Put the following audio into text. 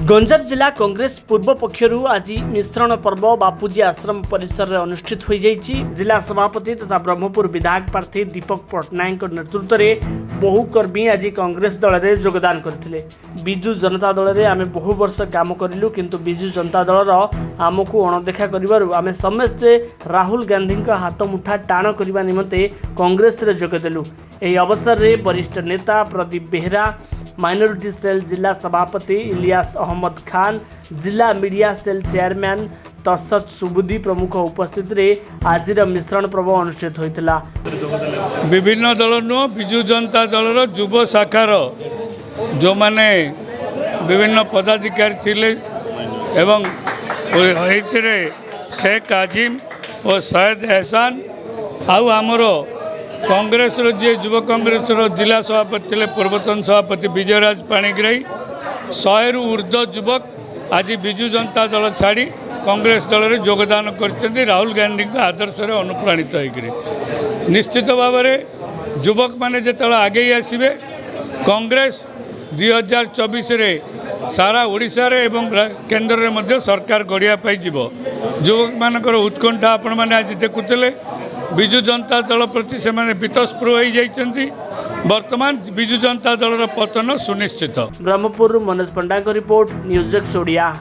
गंजाम जिला कांग्रेस पूर्व पक्षर आज मिश्रण पर्व बापूजी आश्रम परिसर में अनुष्ठित हो जाइछि। जिला सभापति तथा ब्रह्मपुर विधायक प्रार्थी दीपक पट्टनायक नेतृत्व में बहु कर्मी आज कांग्रेस दल में योगदान करथिले। बिजु जनता दल में आम बहु वर्ष काम करूँ किंतु बिजु जनता दल आमको अणदेखा कर आम समस्ते राहुल गांधी हाथ मुठा टाण करने निमंते कांग्रेस रे जोगदेलु। यह अवसर में वरिष्ठ नेता प्रदीप बेहरा, माइनॉरिटी सेल जिला सभापति इलियास अहमद खान, जिला मीडिया सेल चेयरमैन तसत सुबुद्धि प्रमुख उपस्थित रे आज मिश्रण पर्व अनुष्ठित होता। विभिन्न दल नु बिजु जनता दल युव शाखार जो माने विभिन्न पदाधिकारी थिले एवं शेख आजिम और सैयद एहसान आउ आमर कांग्रेस जी युव कांग्रेस जिला सभापति थे पूर्वतन सभापति विजयराज पाणिग्राही 100 रु ऊर्ध्व युवक आज बिजु जनता दल छाड़ी कांग्रेस दल में योगदान कर राहुल गांधी आदर्श अनुप्राणित होकर निश्चित भाव में युवक मैंने जो आगे आसवे कांग्रेस 2024 रे सारा ओडिशा रे एवं केंद्र में सरकार गढ़िया युवक मानकर उत्कंठा आपण मैंने आज देखुले। बिजु जनता दल प्रति से बीतस्पृह हो जाइछन्ति। वर्तमान बिजु जनता दल पतन सुनिश्चित। ब्रह्मपुर मनोज पंडा रिपोर्ट न्यूज़ एक्स ओडिया।